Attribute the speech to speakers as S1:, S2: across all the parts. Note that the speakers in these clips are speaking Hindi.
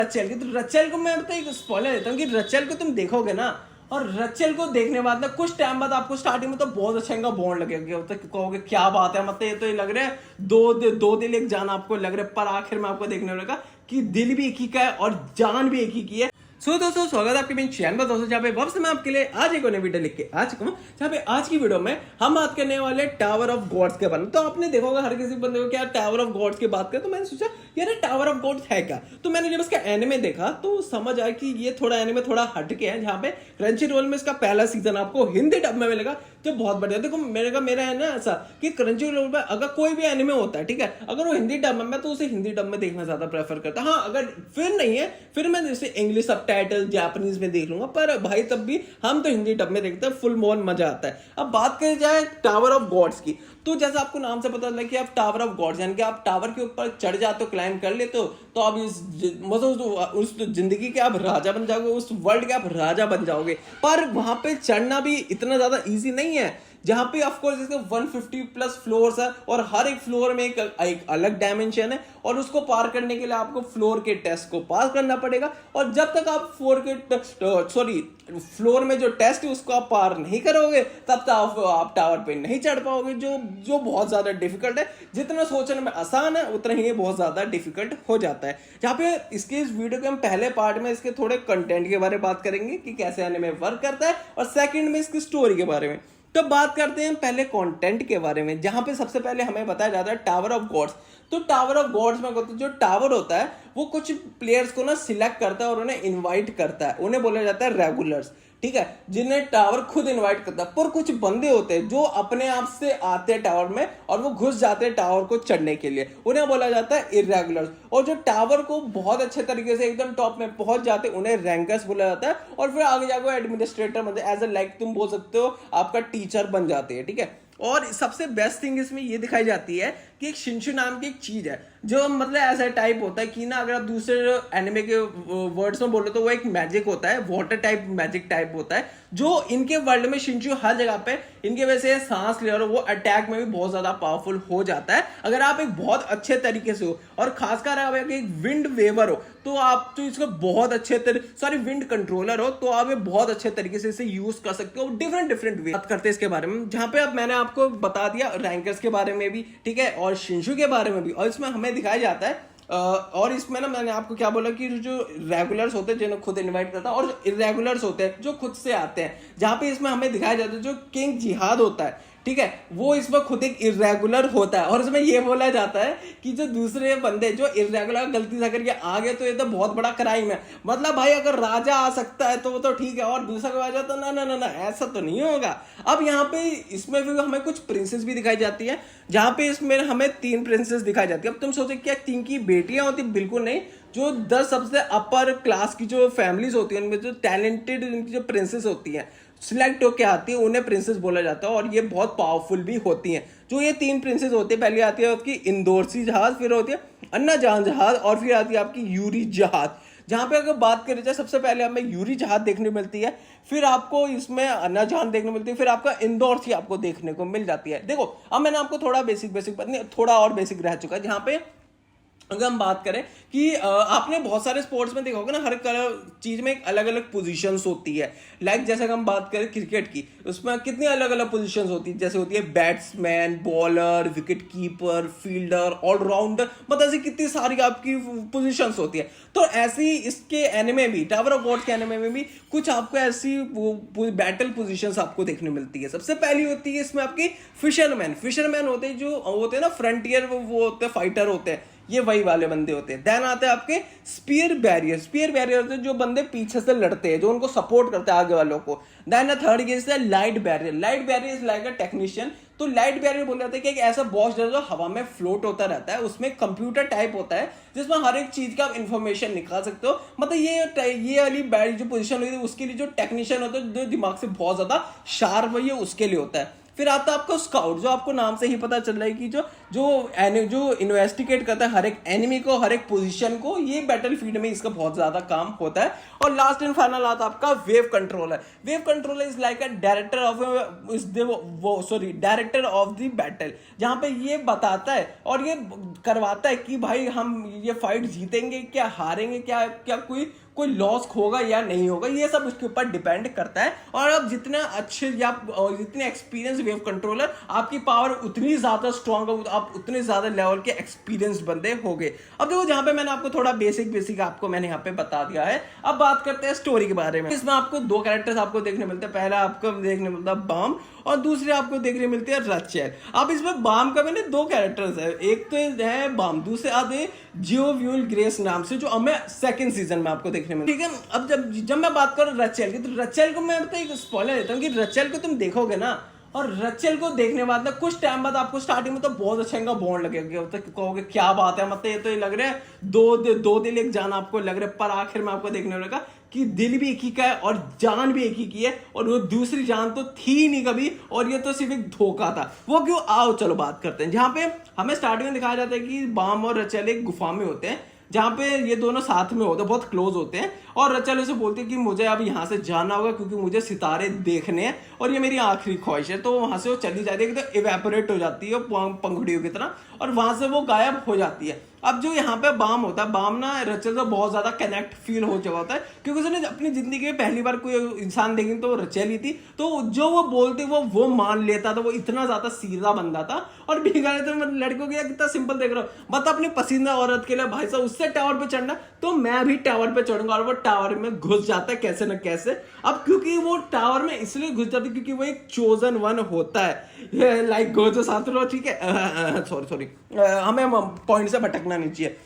S1: रचेल की, तो रचेल को मैं तो एक स्पॉइलर देता हूँ कि रचेल को तुम देखोगे ना, और रचेल को देखने के बाद ना कुछ टाइम बाद आपको स्टार्टिंग में तो बहुत अच्छा इनका बॉन्ड लगेगा, तो कहोगे क्या बात है, मतलब ये तो ये लग रहा है दो दिल एक जान आपको लग रहा है, पर आखिर में आपको देखने लगा कि दिल भी एक ही का है और जान भी एक ही की है। सो दोस्तों स्वागत है आपके मेरे चैनल पर दोस्तों, जहाँ पे वापस मैं आपके लिए आज एक नई वीडियो लेके आ चुका हूँ, जहाँ पे आज की वीडियो में हम बात करने वाले टावर ऑफ गॉड्स के बारे में। तो आपने देखा होगा हर किसी बंदे को क्या टावर ऑफ गॉड्स की बात करें, तो मैंने सोचा यार टावर ऑफ गॉड्स है क्या। तो मैंने जब इसका एनिमे देखा तो समझ आया कि ये थोड़ा एनिमे थोड़ा हटके है, जहाँ पे क्रंची रोल में इसका पहला सीजन आपको हिंदी डब में मिलेगा, जो बहुत बढ़िया। देखो मेरा है ना ऐसा कि क्रंची रोल में अगर कोई भी एनिमे होता है, ठीक है, अगर वो हिंदी डब में, मैं तो उसे हिंदी डब में देखना ज्यादा प्रेफर करता। हाँ, अगर फिर नहीं है फिर मैं जैसे इंग्लिश सबटाइटल जापानीज में देख लूंगा, पर भाई तब भी हम तो हिंदी डब में देखते हैं, फुल मोन मजा आता है। अब बात करी जाए टावर ऑफ गॉड्स की, तो जैसा आपको नाम से पता चला कि आप टावर ऑफ गॉड्स यानी कि आप टावर के ऊपर चढ़ जाते हो, क्लाइम कर लेते हो, तो आप इस मतलब उस जिंदगी के आप राजा बन जाओगे, उस वर्ल्ड के आप राजा बन जाओगे। पर वहां पे चढ़ना भी इतना ज्यादा इजी नहीं है, जहां पे ऑफ कोर्स इसके 150 प्लस फ्लोर्स है और हर एक फ्लोर में एक अलग डायमेंशन है, और उसको पार करने के लिए आपको फ्लोर के टेस्ट को पास करना पड़ेगा। और जब तक आप फ्लोर में जो टेस्ट है उसको आप पार नहीं करोगे, तब तक आप टावर पे नहीं चढ़ पाओगे, जो बहुत ज्यादा डिफिकल्ट है। जितना सोचने में आसान है उतना ही ये बहुत ज्यादा डिफिकल्ट हो जाता है। जहाँ पे इसके इस वीडियो के हम पहले पार्ट में इसके थोड़े कंटेंट के बारे में बात करेंगे कि कैसे एनिमे वर्क करता है, और सेकंड में इसकी स्टोरी के बारे में। तो बात करते हैं पहले कंटेंट के बारे में, जहां पे सबसे पहले हमें बताया जाता है टावर ऑफ गॉड्स। तो टावर ऑफ गॉड्स में जो टावर होता है वो कुछ प्लेयर्स को ना सिलेक्ट करता है और उन्हें इनवाइट करता है, उन्हें बोला जाता है रेगुलर्स, ठीक है, जिन्हें टावर खुद इनवाइट करता है। पर कुछ बंदे होते हैं जो अपने आप से आते हैं टावर में और वो घुस जाते हैं टावर को चढ़ने के लिए, उन्हें बोला जाता है इरेगुलर्स। और जो टावर को बहुत अच्छे तरीके से एकदम टॉप में पहुंच जाते हैं उन्हें रैंकर्स बोला जाता है, और फिर आगे जाकर एडमिनिस्ट्रेटर मतलब एज ए लाइक तुम बोल सकते हो आपका टीचर बन जाते हैं, ठीक है। और सबसे बेस्ट थिंग इसमें ये दिखाई जाती है कि एक शिंशु नाम की एक चीज है, जो मतलब ऐसा टाइप होता है कि ना, अगर आप दूसरे एनिमे के वर्ड्स में बोलो तो वो एक मैजिक होता है, वाटर टाइप मैजिक टाइप होता है, जो इनके वर्ल्ड में शिंशु हर जगह पे इनके वजह से सांस ले, और वो अटैक में भी बहुत ज्यादा पावरफुल हो जाता है अगर आप एक बहुत अच्छे तरीके से हो। और खासकर आप एक विंड वेवर हो तो आप तो इसको बहुत अच्छे विंड कंट्रोलर हो तो आप ये बहुत अच्छे तरीके से इसे यूज कर सकते हो डिफरेंट वे। बात करते हैं इसके बारे में, जहां पे अब मैंने आपको बता दिया रैंकर्स के बारे में भी, ठीक है, और शिंशु के बारे में भी, और इसमें हमें दिखाया जाता है और इसमें ना मैंने आपको क्या बोला कि जो रेगुलर्स होते हैं जिन्हें खुद इनवाइट करता है, और इरेगुलर्स होते हैं जो खुद से आते हैं। जहां पे इसमें हमें दिखाया जाता है जो किंग जिहाद होता है, ठीक है, वो इसमें खुद एक इरेगुलर होता है, और इसमें ये बोला जाता है कि जो दूसरे बंदे जो इरेगुलर गलती से करके आ गए तो ये तो बहुत बड़ा क्राइम है। मतलब भाई अगर राजा आ सकता है तो वो तो ठीक है, और दूसरा कोई आ जाता ना ना ना ना, ऐसा तो नहीं होगा। अब यहाँ पे इसमें भी हमें कुछ प्रिंसेस भी दिखाई जाती है, जहां पे इसमें हमें 3 प्रिंसेस दिखाई जाती है। अब तुम सोचो क्या 3 की बेटियां होती? बिल्कुल नहीं। जो 10 सबसे अपर क्लास की जो फैमिलीज होती है उनमें जो टैलेंटेड इनकी जो प्रिंसेस होती हैं सिलेक्ट होकर आती है उन्हें प्रिंसेस बोला जाता है, और ये बहुत पावरफुल भी होती हैं। जो ये 3 प्रिंसेस होती है, पहले आती है आपकी इंदौरसी जहाज, फिर होती है अन्ना जान जहाज, और फिर आती है आपकी यूरी जहाज। जहां पे अगर बात करें जाए सबसे पहले हमें यूरी जहाज देखने मिलती है, फिर आपको इसमें अन्ना जहाज देखने मिलती है, फिर आपका इंदौरसी आपको देखने को मिल जाती है। देखो अब मैंने आपको थोड़ा थोड़ा और बेसिक रह चुका है, जहां पे अगर हम बात करें कि आपने बहुत सारे स्पोर्ट्स में देखा होगा ना, हर चीज में एक अलग अलग पोजीशंस होती है। लाइक जैसे अगर हम बात करें क्रिकेट की, उसमें कितनी अलग अलग पोजीशंस होती है, जैसे होती है batsman, bowler, wicket keeper, fielder, all rounder, मतलब ऐसी कितनी सारी आपकी पोजीशंस होती है। तो ऐसी इसके एनिमे भी, टावर ऑफ गॉड्स के एनिमे में भी कुछ आपको ऐसी बैटल पोजीशंस आपको देखने मिलती है। सबसे पहली होती है इसमें आपकी फिशरमैन होते हैं, जो होते हैं ना फ्रंटियर, वो होते हैं फाइटर होते हैं, ये वही वाले बंदे होते हैं। देन आते हैं आपके स्पीयर बैरियर होते हैं जो बंदे पीछे से लड़ते हैं, जो उनको सपोर्ट करते हैं आगे वालों को। देन थर्ड केस है light barrier is like a technician. तो लाइट बैरियर बोल जाते हैं कि एक ऐसा बॉक्स जो हवा में फ्लोट होता रहता है, उसमें कंप्यूटर टाइप होता है जिसमें हर एक चीज का आप इंफॉर्मेशन निकाल सकते हो। मतलब ये वाली बैरियर जो पोजीशन होती है उसके लिए जो टेक्नीशियन होता है, जो दिमाग से बहुत ज्यादा शार्प है, ये उसके लिए होता है। फिर आता है आपका स्काउट, जो आपको नाम से ही पता चल रहा है कि जो इन्वेस्टिगेट करता है हर एक एनिमी को, हर एक पोजीशन को, ये बैटलफील्ड में इसका बहुत ज्यादा काम होता है। और लास्ट एंड फाइनल आता है आपका wave controller. Wave controller is like a director of the battle, जहां पे ये बताता है और ये करवाता है कि भाई हम ये फाइट जीतेंगे क्या हारेंगे, क्या क्या कोई लॉस होगा या नहीं होगा, ये सब उसके ऊपर डिपेंड करता है। और अब जितना अच्छे या जितने एक्सपीरियंस वेव कंट्रोलर, आपकी पावर उतनी ज्यादा स्ट्रांग हो, आप उतने ज्यादा लेवल के एक्सपीरियंस बंदे हो गए। अब देखो जहां पे मैंने आपको थोड़ा बेसिक आपको मैंने यहाँ पे बता दिया है। अब बात करते हैं स्टोरी के बारे में। इसमें आपको दो कैरेक्टर्स आपको देखने मिलते हैं। पहला आपको देखने मिलता है बाम और दूसरे आपको देखने मिलते हैं रचेल। अब इसमें बाम का मैंने दो कैरेक्टर्स है, एक तो है बाम, दूसरे आते जियोव्यूल ग्रेस नाम से, जो हमें सेकंड सीजन में आपको देखने में, ठीक है। अब जब मैं बात करूं रचेल की, तो रचेल को मैं एक स्पॉइलर देता हूं कि रचेल को तुम देखोगे ना, और रचेल को देखने बाद ना कुछ टाइम बाद आपको स्टार्टिंग में तो बहुत अच्छा इनका बॉन्ड लगेगा, तो कहोगे क्या बात है, मतलब ये तो लग रहा है दो दिल एक जान आपको लग रहा है, पर आखिर में आपको देखने लगा कि दिल भी एक ही का है और जान भी एक ही की है, और वो दूसरी जान तो थी नहीं कभी, और ये तो सिर्फ एक धोखा था। वो क्यों, आओ चलो बात करते हैं। जहां पे हमें स्टार्टिंग में दिखाया जाता है कि बाम और रचेल एक गुफा में होते हैं, जहां पे ये दोनों साथ में होते हैं, बहुत क्लोज होते हैं, और रचेल उसे बोलती है कि मुझे अब यहाँ से जाना होगा क्योंकि मुझे सितारे देखने हैं और ये मेरी आखिरी ख्वाहिश है। तो वहां से वो चली जाती है, तो इवेपोरेट हो जाती है पंखुड़ियों की तरह, और वहां से वो गायब हो जाती है। अब जो यहाँ पे बाम होता है, बाम ना रचेल से बहुत ज्यादा कनेक्ट फील हो चुका होता है, क्योंकि उसने अपनी जिंदगी में पहली बार कोई इंसान देखी तो वो रचेल ही थी। तो जो वो बोलती वो मान लेता था, वो इतना ज्यादा सीधा बंदा था। और भीगा तो लड़कों को कितना सिंपल देख रहा हूँ, बता अपनी पसंदीदा औरत के लिए भाई साहब उससे टावर पे चढ़ना, तो मैं भी टावर पे चढ़ूंगा। और वो टावर में घुस जाता है कैसे न कैसे। अब क्योंकि वो टावर में इसलिए घुस जाता है क्योंकि वो एक चोजन वन होता है, लाइक गो जो साथ लो, ठीक है, सॉरी हमें पॉइंट से भटकना नहीं चाहिए।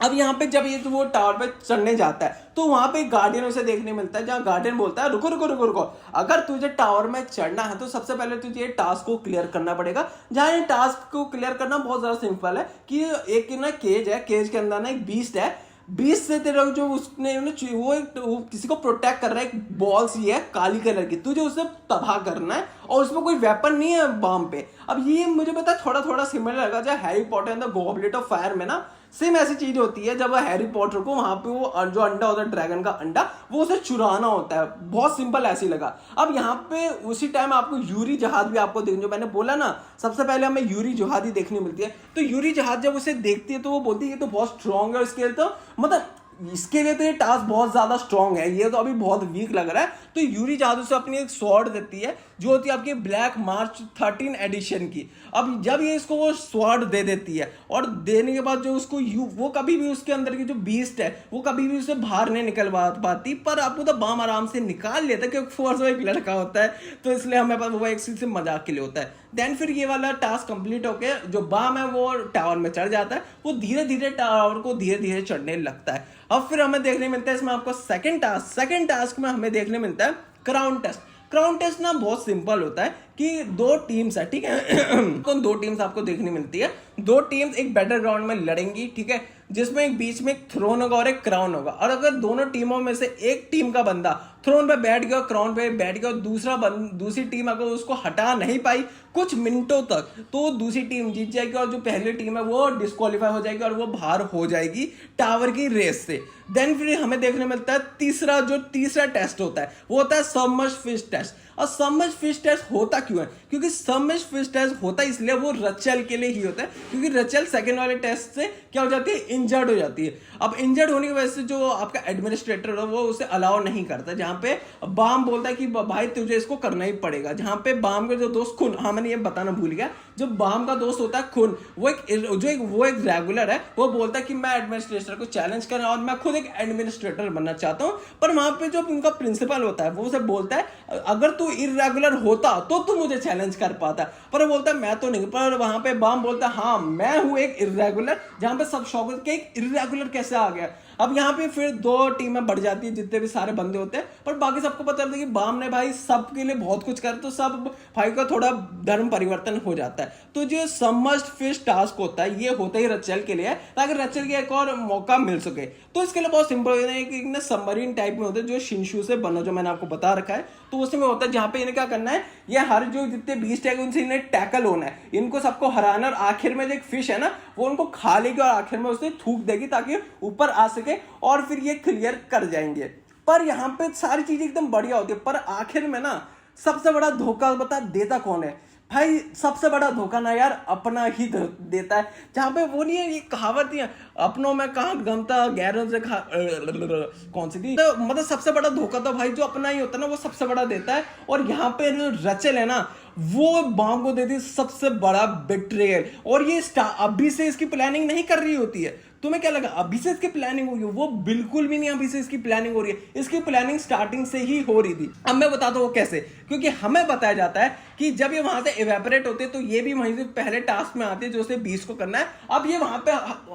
S1: अब यहाँ पे जब ये तो वो टावर पे चढ़ने जाता है, तो वहां पे गार्डियन उसे देखने मिलता है, जहां गार्डियन बोलता है रुको रुको रुको रुको, अगर तुझे टावर में चढ़ना है तो सबसे पहले तुझे ये टास्क को क्लियर करना पड़ेगा। जहां ये टास्क को क्लियर करना बहुत ज्यादा सिंपल है कि एक ना केज है, केज के अंदर ना एक बीस्ट है, बीस्ट से तेरा जो उसने वो किसी को प्रोटेक्ट कर रहा है, एक बॉल सी है काली कलर की, तुझे उसे तबाह करना है, और उसमें कोई वेपन नहीं है बाम पे। अब ये मुझे पता है थोड़ा थोड़ा सिमिलर लगा जब Harry Potter and the goblet of fire में ना सेम ऐसी चीज होती है, जब हैरी पॉटर को वहां पे वो जो अंडा होता है ड्रैगन का अंडा, वो उसे चुराना होता है। बहुत सिंपल ऐसे ही लगा। अब यहाँ पे उसी टाइम आपको यूरी जहाज भी आपको देखने, जो मैंने बोला ना सबसे पहले हमें यूरी जहाज ही देखने मिलती है। तो यूरी जहाज जब उसे देखती है तो वो बोलती है ये तो बहुत स्ट्रांग है, इसके लिए तो मतलब इसके लिए तो ये टास्क बहुत ज्यादा स्ट्रांग है, ये तो अभी बहुत वीक लग रहा है। तो यूरी जादू से अपनी एक स्वॉर्ड देती है, जो होती है आपकी ब्लैक मार्च 13 एडिशन की। अब जब ये इसको वो स्वॉर्ड दे देती है, और देने के बाद जो उसको वो कभी भी उसके अंदर की जो बीस्ट है वो कभी भी उसे बाहर नहीं निकल पाती, पर आपको तो बाम आराम से निकाल लेता है क्योंकि फोर्स वो एक लड़का होता है, तो इसलिए हमें पास वो एक से मजाक के लिए होता है। देन फिर ये वाला टास्क कंप्लीट होके जो बाम है वो टावर में चढ़ जाता है, वो धीरे धीरे टावर को धीरे धीरे चढ़ने लगता है। अब फिर हमें देखने मिलता है इसमें आपको सेकंड टास्क में हमें देखने मिलता है क्राउन टेस्ट। क्राउन टेस्ट ना बहुत सिंपल होता है कि दो टीम्स है, ठीक है, दो टीम्स आपको देखने मिलती है। दो टीम्स एक बैटल ग्राउंड में लड़ेंगी, ठीक है, जिसमें एक बीच में एक थ्रोन होगा और एक क्राउन होगा। और अगर दोनों टीमों में से एक टीम का बंदा थ्रोन पे बैठ गया, क्राउन पे बैठ गया, दूसरी टीम अगर उसको हटा नहीं पाई कुछ मिनटों तक, तो दूसरी टीम जीत जाएगी, और जो पहली टीम है वो डिस्क्वालीफाई हो जाएगी और वो बाहर हो जाएगी टावर की रेस से। देन फिर हमें देखने मिलता है तीसरा टेस्ट होता है, वो होता है सबमर्ज्ड फिश टेस्ट। और सबमर्ज्ड फिश टेस्ट होता क्यों है? क्योंकि सबमर्ज्ड फिश टेस्ट होता है इसलिए वो रचेल के लिए ही होता है, क्योंकि रचेल सेकंड वाले टेस्ट से क्या हो जाती है, इंजर्ड हो जाती है। अब इंजर्ड होने की वजह से जो आपका एडमिनिस्ट्रेटर है वो उसे अलाउ नहीं करता, जहां पे बाम बोलता है कि भाई तुझे इसको करना ही पड़ेगा। जहां पे बाम के जो दोस्त खून, हाँ मैंने ये बताना भूल गया, जो बाम का दोस्त होता है खून, वो एक रेगुलर है, वो बोलता है कि मैं एडमिनिस्ट्रेटर को चैलेंज कर रहा हूं और मैं खुद एक एडमिनिस्ट्रेटर बनना चाहता हूं। पर वहां पे जो उनका प्रिंसिपल होता है वो उसे बोलता है अगर तू इर्रेगुलर होता तो तू मुझे चैलेंज कर पाता, पर वो बोलता है मैं तो नहीं। पर वहां पे बाम बोलता है हाँ मैं हूं एक इर्रेगुलर, जहां पे सब शौक के एक इर्रेगुलर कैसे आ गया। अब यहाँ पे फिर 2 टीमें बढ़ जाती है जितने भी सारे बंदे होते हैं, पर बाकी सबको पता चलता है कि बाम ने भाई सबके लिए बहुत कुछ कर, तो सब भाई का थोड़ा धर्म परिवर्तन हो जाता है। तो जो सबमर्ज्ड फिश टास्क होता है ये होता ही रचेल के लिए, ताकि रचेल के एक और मौका मिल सके। तो इसके लिए बहुत सिंपल है कि सबमरीन टाइप में होता है जो शिनशू से बना, जो मैंने आपको बता रखा है। तो उसमें होता है जहाँ पे इन्हें क्या करना है, ये हर जो जितने बीस्ट है उनसे इन्हें टैकल होना है, इनको सबको हराना, और आखिर में जो एक फिश है ना वो उनको खा लेगी और आखिर में उसे थूक देगी ताकि ऊपर आ सके और फिर ये क्लियर कर जाएंगे। पर यहाँ पे सारी चीजें एकदम बढ़िया होती है, पर आखिर में ना सबसे बड़ा धोखा बता देता कौन है भाई? सबसे बड़ा धोखा ना यार अपना ही देता है। जहाँ पे वो नहीं है, ये कहावत नहीं है, अपनों में कहाँ गमता गैरों से कौन सी थी, तो मतलब सबसे बड़ा धोखा तो भाई जो अपना ही होता है ना वो सबसे बड़ा देता है। और यहाँ पे जो रचेल है ना वो बाम को देती है सबसे बड़ा बिट्रेयल, और ये अभी से इसकी प्लानिंग नहीं कर रही होती है। तुम्हें क्या लगा अभी से इसकी प्लानिंग होगी? वो बिल्कुल भी नहीं अभी से इसकी प्लानिंग हो रही है, इसकी प्लानिंग स्टार्टिंग से ही हो रही थी। अब मैं बताता हूँ वो कैसे, क्योंकि हमें बताया जाता है कि जब ये वहां से इवेपोरेट होते हैं तो ये भी वहीं से पहले टास्क में आते हैं जो उसे 20 को करना है। अब ये वहां पे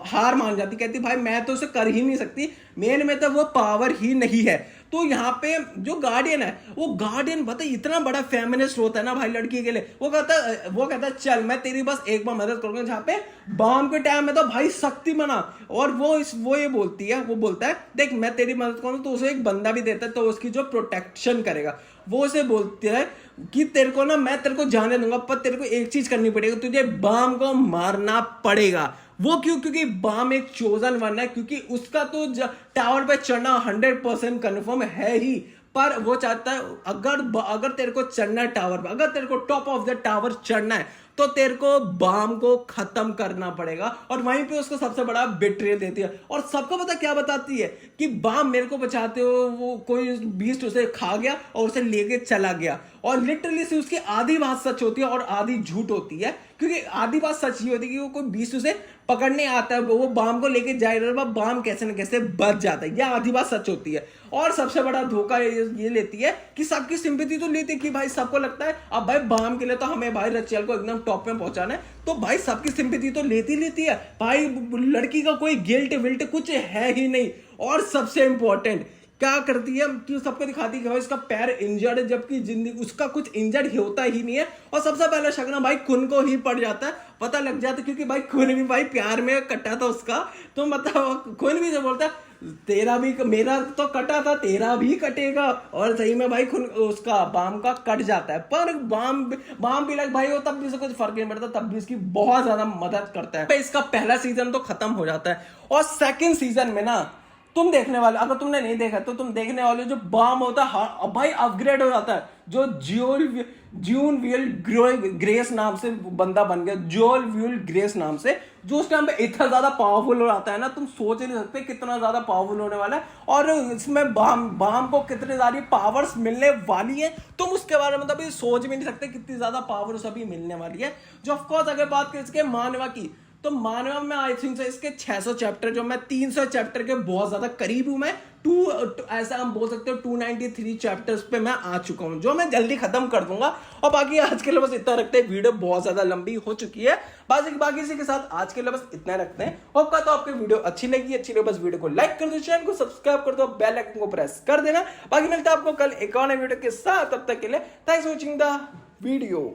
S1: हार मान जाती, कहती भाई मैं तो उसे कर ही नहीं सकती, मेरे में तो वो पावर ही नहीं है। तो यहाँ पे जो गार्डियन है वो गार्डियन बता इतना बड़ा फेमिनिस्ट होता है ना भाई लड़की के लिए, वो कहता है चल मैं तेरी बस एक बार मदद करूंगा। जहाँ पे बाम के टाइम में तो भाई शक्ति बना, और वो ये बोलती है, वो बोलता है देख मैं तेरी मदद करूँ, तो उसे एक बंदा भी देता है तो उसकी जो प्रोटेक्शन करेगा। वो उसे बोलती है कि तेरे को ना मैं तेरे को जाने दूंगा, पर तेरे को एक चीज करनी पड़ेगी, तुझे बाम को मारना पड़ेगा। वो क्यों? क्योंकि बाम एक चोजन वन है, क्योंकि उसका तो टावर पे चढ़ना 100% कन्फर्म है ही, पर वो चाहता है अगर तेरे को चढ़ना है टावर पे, अगर तेरे को टॉप ऑफ द टावर चढ़ना है तो तेरे को बाम को खत्म करना पड़ेगा। और वहीं पे उसको सबसे बड़ा बिट्रेयल देती है, और सबको पता क्या बताती है कि बाम मेरे को बचाते हो, वो कोई बीस्ट उसे खा गया और उसे लेके चला गया। और लिटरली से उसकी आधी बात सच होती है और आधी झूठ होती है, क्योंकि आधी बात सच ही होती है कि वो कोई बीस्ट उसे पकड़ने आता है, वो बाम को लेके जाएगा, बाम कैसे न कैसे बच जाता है, यह आधी बात सच होती है। और सबसे बड़ा धोखा ये लेती है कि सबकी सिंपैथी तो लेती है, कि भाई सबको लगता है अब भाई बाम के लिए तो हमें भाई रचेल को एकदम टॉप में पहुंचाना है, तो भाई सबकी सिंपैथी तो लेती है भाई, लड़की का कोई गिल्ट विल्ट कुछ है ही नहीं। और सबसे इंपॉर्टेंट क्या करती है कि सबको दिखाती है कि भाई इसका पैर इंजर्ड है, जबकि जिंदगी उसका कुछ इंजर्ड ही होता ही नहीं है। और सबसे पहला शक ना भाई खून को ही पड़ जाता है, पता लग जाता है, क्योंकि भाई खून भी भाई प्यार में कटा था उसका। तो मतलब खून भी जो बोलता है तेरा भी, मेरा तो कटा था तेरा भी कटेगा, और सही में भाई खून उसका बाम का कट जाता है। पर बाम भी लग भाई हो तब भी से कुछ फर्क नहीं पड़ता, तब भी इसकी बहुत ज्यादा मदद करता है। इसका पहला सीजन तो खत्म हो जाता है, और सेकंड सीजन में ना तुम देखने वाले, अगर तुमने नहीं देखा तो तुम देखने वाले, जो बाम होता है भाई अपग्रेड हो जाता है, जो जून वियल ग्रेस नाम से बंदा बन गया, जोल वियल ग्रेस नाम से, जो उस टाइम पे इतना ज्यादा पावरफुल हो जाता है ना, तुम सोच नहीं सकते कितना ज्यादा पावरफुल होने वाला है। और इसमें बाम को कितनी सारी पावर्स मिलने वाली है, तुम उसके बारे में तो सोच भी नहीं सकते कितनी ज्यादा पावर अभी मिलने वाली है। जो ऑफकोर्स अगर बात करें इसके मानवा की, तो मानवा में आई थिंक इसके 600 चैप्टर, जो मैं 300 चैप्टर के बहुत ज्यादा करीब हूं। मैं ऐसा हम बोल सकते हो 293 चैप्टर्स पे मैं आ चुका हूं, जो मैं जल्दी खत्म कर दूंगा। और बाकी आज के लिए बस इतना रखते हैं, वीडियो बहुत ज्यादा लंबी हो चुकी है। बाकी इसी के साथ आज के लिए बस इतना रखते हैं। होप का तो आपको वीडियो अच्छी लगी बस वीडियो को लाइक कर दो, चैनल को सब्सक्राइब कर दो, बेल आइकन को प्रेस कर देना। बाकी मिलता है आपको कल एक और वीडियो के साथ, तब तक के लिए thanks for watching the video.